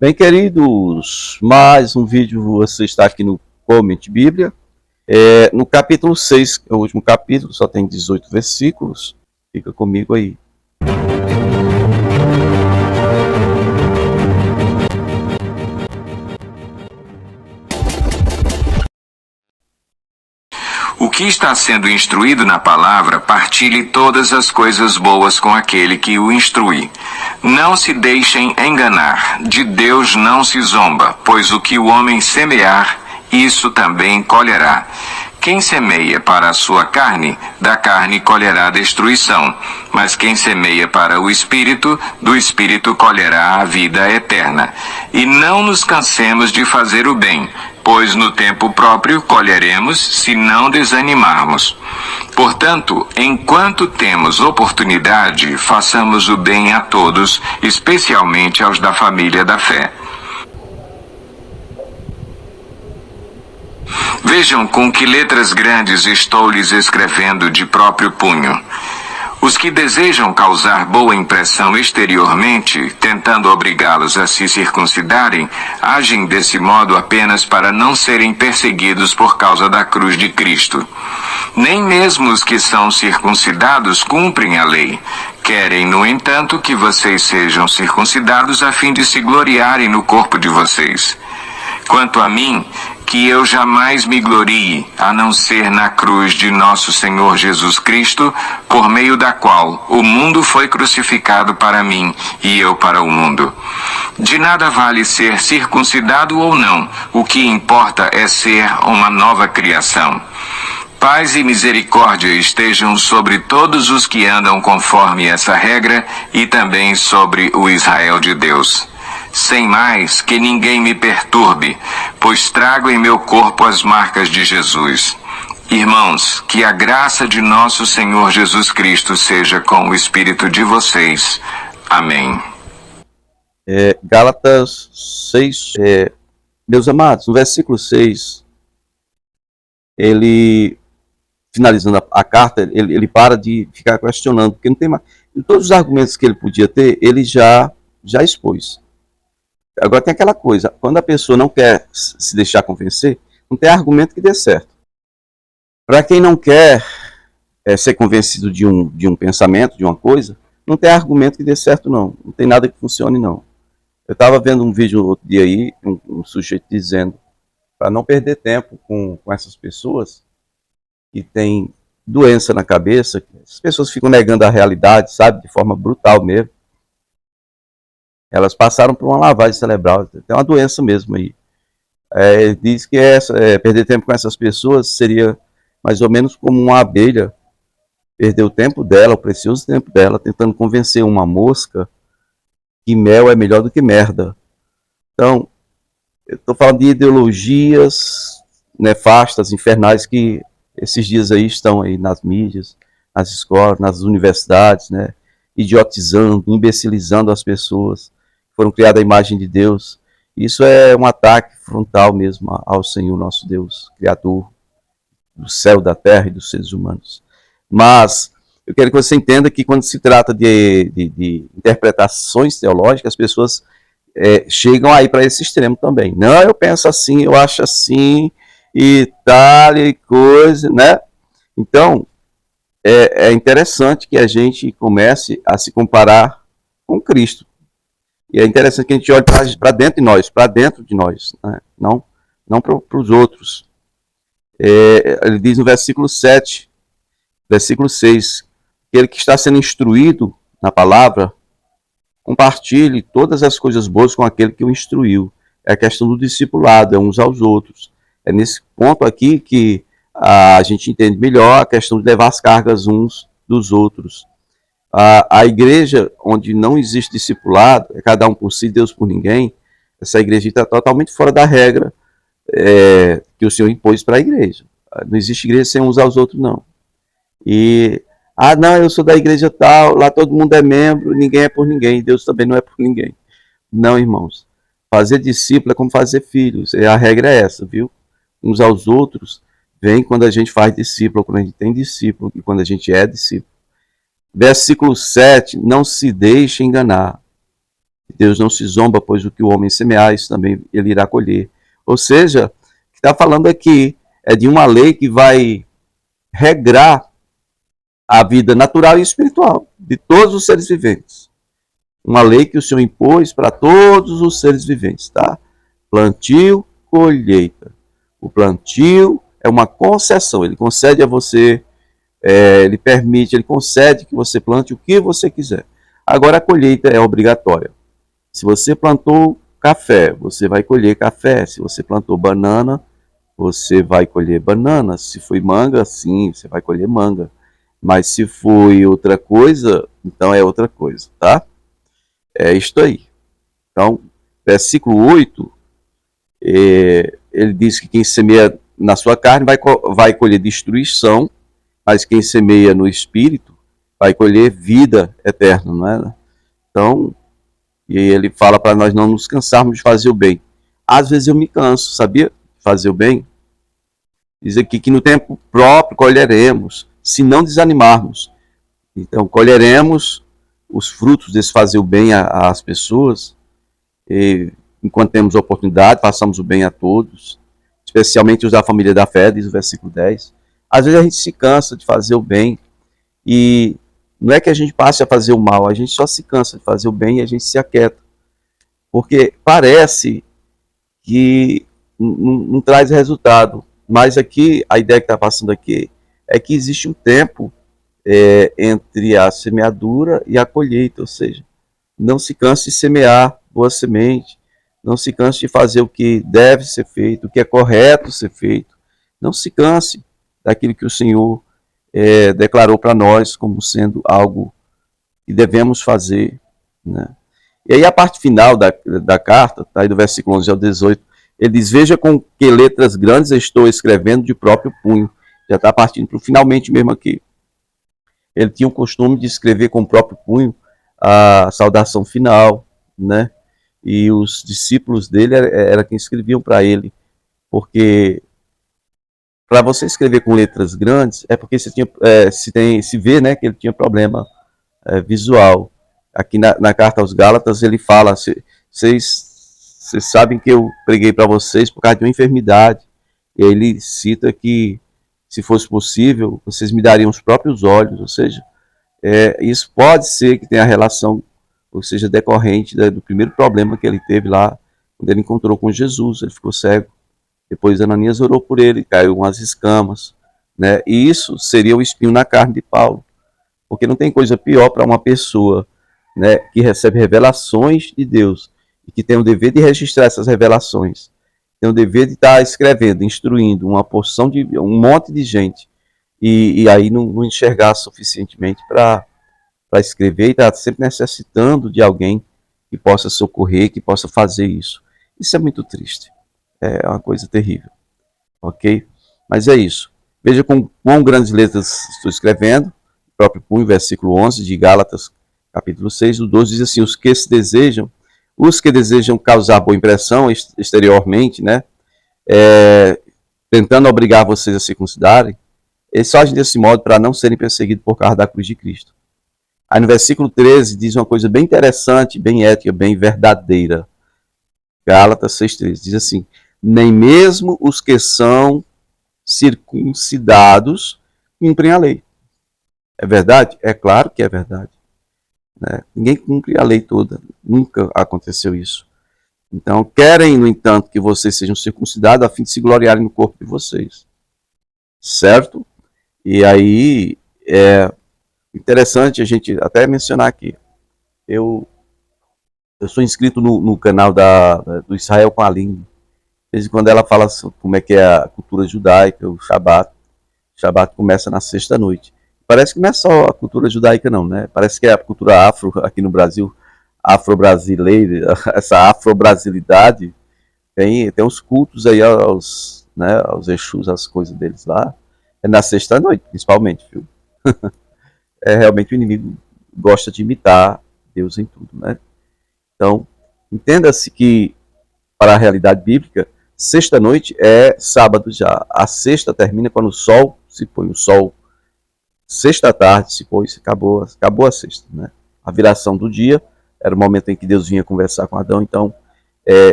Bem, queridos, mais um vídeo, você está aqui no Comente Bíblia. No capítulo 6, é o último capítulo, só tem 18 versículos. Fica comigo aí. O que está sendo instruído na palavra, partilhe todas as coisas boas com aquele que o instrui. Não se deixem enganar, de Deus não se zomba, pois o que o homem semear, isso também colherá. Quem semeia para a sua carne, da carne colherá destruição, mas quem semeia para o Espírito, do Espírito colherá a vida eterna. E não nos cansemos de fazer o bem, pois no tempo próprio colheremos se não desanimarmos. Portanto, enquanto temos oportunidade, façamos o bem a todos, especialmente aos da família da fé. Vejam com que letras grandes estou lhes escrevendo de próprio punho. Os que desejam causar boa impressão exteriormente, tentando obrigá-los a se circuncidarem, agem desse modo apenas para não serem perseguidos por causa da cruz de Cristo. Nem mesmo os que são circuncidados cumprem a lei. Querem, no entanto, que vocês sejam circuncidados a fim de se gloriarem no corpo de vocês. Quanto a mim, que eu jamais me glorie, a não ser na cruz de nosso Senhor Jesus Cristo, por meio da qual o mundo foi crucificado para mim e eu para o mundo. De nada vale ser circuncidado ou não, o que importa é ser uma nova criação. Paz e misericórdia estejam sobre todos os que andam conforme essa regra e também sobre o Israel de Deus. Sem mais, que ninguém me perturbe, pois trago em meu corpo as marcas de Jesus. Irmãos, que a graça de nosso Senhor Jesus Cristo seja com o espírito de vocês. Amém. Gálatas 6, meus amados, no versículo 6, ele, finalizando a carta, ele para de ficar questionando, porque não tem mais. Todos os argumentos que ele podia ter, ele já expôs. Agora tem aquela coisa, quando a pessoa não quer se deixar convencer, não tem argumento que dê certo. Para quem não quer ser convencido de um pensamento, de uma coisa, não tem argumento que dê certo não, não tem nada que funcione não. Eu estava vendo um vídeo outro dia aí, um sujeito dizendo, para não perder tempo com essas pessoas que têm doença na cabeça, as pessoas ficam negando a realidade, sabe, de forma brutal mesmo. Elas passaram por uma lavagem cerebral, tem uma doença mesmo aí. Diz que perder tempo com essas pessoas seria mais ou menos como uma abelha perder o tempo dela, o precioso tempo dela, tentando convencer uma mosca que mel é melhor do que merda. Então, eu estou falando de ideologias nefastas, infernais, que esses dias aí estão aí nas mídias, nas escolas, nas universidades, né, idiotizando, imbecilizando as pessoas. Foram criadas à imagem de Deus. Isso é um ataque frontal mesmo ao Senhor nosso Deus, Criador do céu, da terra e dos seres humanos. Mas eu quero que você entenda que quando se trata de interpretações teológicas, as pessoas chegam aí para esse extremo também. Não, eu penso assim, eu acho assim, e tal, e coisa, né? Então, é interessante que a gente comece a se comparar com Cristo. E é interessante que a gente olhe para dentro de nós, né? Não para os outros. Ele diz no versículo 7, versículo 6, que ele que está sendo instruído na palavra, compartilhe todas as coisas boas com aquele que o instruiu. É a questão do discipulado, é uns aos outros. É nesse ponto aqui que a gente entende melhor a questão de levar as cargas uns dos outros. A igreja onde não existe discipulado, é cada um por si, Deus por ninguém, essa igreja está totalmente fora da regra que o Senhor impôs para a igreja. Não existe igreja sem uns aos outros, não. Não, eu sou da igreja tal, lá todo mundo é membro, ninguém é por ninguém, Deus também não é por ninguém. Não, irmãos. Fazer discípulo é como fazer filhos, a regra é essa, viu? Uns aos outros, vem quando a gente faz discípulo, quando a gente tem discípulo, e quando a gente é discípulo. Versículo 7, não se deixe enganar. Deus não se zomba, pois o que o homem semear, isso também ele irá colher. Ou seja, o que está falando aqui é de uma lei que vai regrar a vida natural e espiritual de todos os seres viventes. Uma lei que o Senhor impôs para todos os seres viventes, tá? Plantio, colheita. O plantio é uma concessão, ele concede a você, ele permite, ele concede que você plante o que você quiser. Agora a colheita é obrigatória. Se você plantou café, você vai colher café. Se você plantou banana, você vai colher banana. Se foi manga, sim, você vai colher manga. Mas se foi outra coisa, então é outra coisa, tá? É isto aí. Então, versículo 8, ele diz que quem semeia na sua carne vai colher destruição, mas quem semeia no espírito vai colher vida eterna, não é? Então, e ele fala para nós não nos cansarmos de fazer o bem. Às vezes eu me canso, sabia? Fazer o bem. Diz aqui que no tempo próprio colheremos, se não desanimarmos. Então, colheremos os frutos desse fazer o bem às pessoas, e, enquanto temos oportunidade, façamos o bem a todos, especialmente os da família da fé, diz o versículo 10. Às vezes a gente se cansa de fazer o bem, e não é que a gente passe a fazer o mal, a gente só se cansa de fazer o bem e a gente se aquieta. Porque parece que não traz resultado. Mas aqui, a ideia que está passando aqui é que existe um tempo entre a semeadura e a colheita, ou seja, não se canse de semear boa semente, não se canse de fazer o que deve ser feito, o que é correto ser feito. Não se canse daquilo que o Senhor declarou para nós como sendo algo que devemos fazer, né? E aí a parte final da carta, tá aí do versículo 11 ao 18, ele diz: veja com que letras grandes estou escrevendo de próprio punho. Já está partindo para o finalmente mesmo aqui. Ele tinha o costume de escrever com o próprio punho a saudação final, né? E os discípulos dele era quem escreviam para ele, porque para você escrever com letras grandes é porque você tinha, se vê, né, que ele tinha problema visual. Aqui na carta aos Gálatas ele fala: vocês sabem que eu preguei para vocês por causa de uma enfermidade. E aí ele cita que, se fosse possível, vocês me dariam os próprios olhos. Ou seja, isso pode ser que tenha relação, ou seja, decorrente do primeiro problema que ele teve lá, quando ele encontrou com Jesus. Ele ficou cego. Depois Ananias orou por ele, caiu umas escamas, né? E isso seria o espinho na carne de Paulo. Porque não tem coisa pior para uma pessoa, né, que recebe revelações de Deus e que tem o dever de registrar essas revelações, tem o dever de estar escrevendo, instruindo um monte de gente, e aí não enxergar suficientemente para escrever, e estar sempre necessitando de alguém que possa socorrer, que possa fazer isso. Isso é muito triste, é uma coisa terrível, ok? Mas é isso. Veja com quão grandes letras estou escrevendo, próprio punho, versículo 11 de Gálatas, capítulo 6, o 12 diz assim: os que desejam causar boa impressão exteriormente, né, tentando obrigar vocês a se circuncidarem, eles fazem desse modo para não serem perseguidos por causa da cruz de Cristo. Aí no versículo 13 diz uma coisa bem interessante, bem ética, bem verdadeira. Gálatas 6,13 diz assim: nem mesmo os que são circuncidados cumprem a lei. É verdade? É claro que é verdade, né? Ninguém cumpre a lei toda, nunca aconteceu isso. Então, querem, no entanto, que vocês sejam circuncidados a fim de se gloriarem no corpo de vocês. Certo? E aí, é interessante a gente até mencionar aqui. Eu sou inscrito no canal do Israel com a Aline. De vez em quando ela fala como é que é a cultura judaica, o Shabat. O Shabat começa na sexta-noite. Parece que não é só a cultura judaica, não, né? Parece que é a cultura afro aqui no Brasil, afro-brasileira, essa afro-brasilidade, tem uns cultos aí aos Exus, as coisas deles lá. É na sexta-noite, principalmente, viu? Realmente o inimigo gosta de imitar Deus em tudo, né? Então, entenda-se que, para a realidade bíblica, sexta-noite é sábado já. A sexta termina quando o sol se põe, o sol. Sexta-tarde se pôs, acabou a sexta, né? A viração do dia era o momento em que Deus vinha conversar com Adão. Então,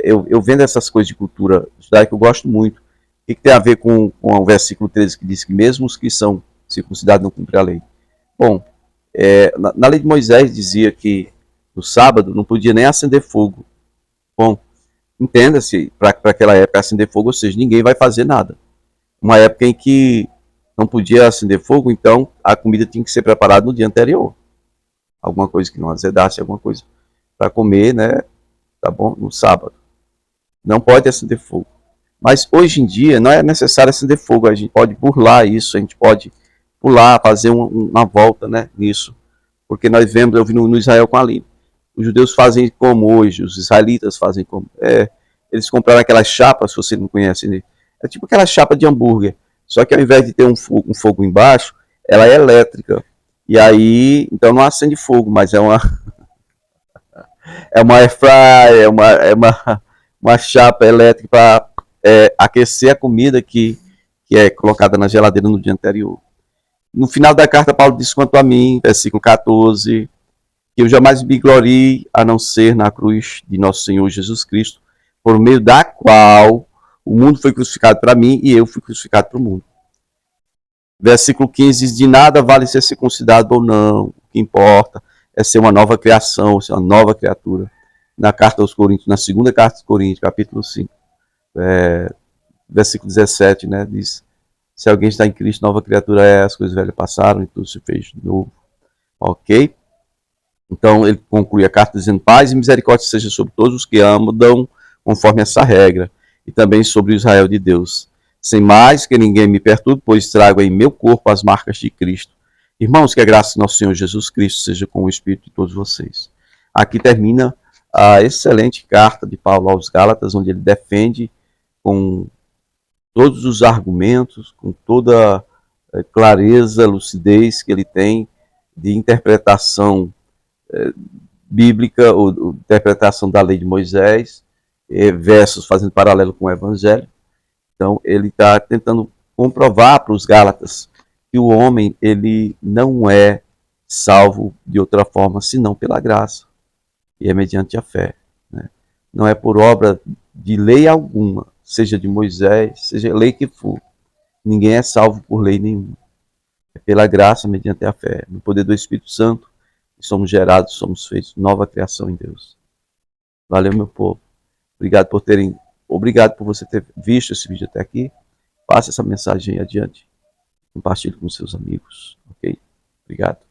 eu vendo essas coisas de cultura judaica, eu gosto muito. O que tem a ver com o versículo 13, que diz que mesmo os que são circuncidados não cumprem a lei? Bom, na lei de Moisés dizia que no sábado não podia nem acender fogo. Bom, entenda-se, para aquela época, acender fogo, ou seja, ninguém vai fazer nada. Uma época em que não podia acender fogo, então a comida tinha que ser preparada no dia anterior. Alguma coisa que não azedasse, alguma coisa para comer, né? Tá bom? No sábado. Não pode acender fogo. Mas hoje em dia não é necessário acender fogo, a gente pode burlar isso, a gente pode pular, fazer uma volta, né, nisso. Porque nós vemos, eu vi no Israel com a Aline, os judeus fazem como hoje, os israelitas fazem como. Eles compraram aquelas chapas, se você não conhece, né? É tipo aquela chapa de hambúrguer. Só que ao invés de ter um fogo embaixo, ela é elétrica. E aí, então não acende fogo, mas é uma air fryer, uma chapa elétrica para aquecer a comida que é colocada na geladeira no dia anterior. No final da carta, Paulo diz quanto a mim, versículo 14, que eu jamais me glorie a não ser na cruz de nosso Senhor Jesus Cristo, por meio da qual o mundo foi crucificado para mim e eu fui crucificado para o mundo. Versículo 15 diz, de nada vale ser circuncidado ou não, o que importa é ser uma nova criação, ser uma nova criatura. Na carta aos Coríntios, na segunda carta aos Coríntios, capítulo 5, versículo 17, né, diz, se alguém está em Cristo, nova criatura é, as coisas velhas passaram e tudo se fez novo. Ok? Então ele conclui a carta dizendo, paz e misericórdia seja sobre todos os que amam conforme essa regra, e também sobre o Israel de Deus. Sem mais que ninguém me perturbe, pois trago em meu corpo as marcas de Cristo. Irmãos, que a graça de nosso Senhor Jesus Cristo seja com o Espírito de todos vocês. Aqui termina a excelente carta de Paulo aos Gálatas, onde ele defende com todos os argumentos, com toda a clareza, lucidez que ele tem de interpretação bíblica, ou interpretação da lei de Moisés, versos fazendo paralelo com o Evangelho. Então, ele está tentando comprovar para os Gálatas que o homem ele não é salvo de outra forma, senão pela graça, e é mediante a fé. Né? Não é por obra de lei alguma, seja de Moisés, seja lei que for. Ninguém é salvo por lei nenhuma. É pela graça, mediante a fé. No poder do Espírito Santo, somos gerados, somos feitos nova criação em Deus. Valeu, meu povo. Obrigado por você ter visto esse vídeo até aqui. Passe essa mensagem adiante. Compartilhe com seus amigos. Ok? Obrigado.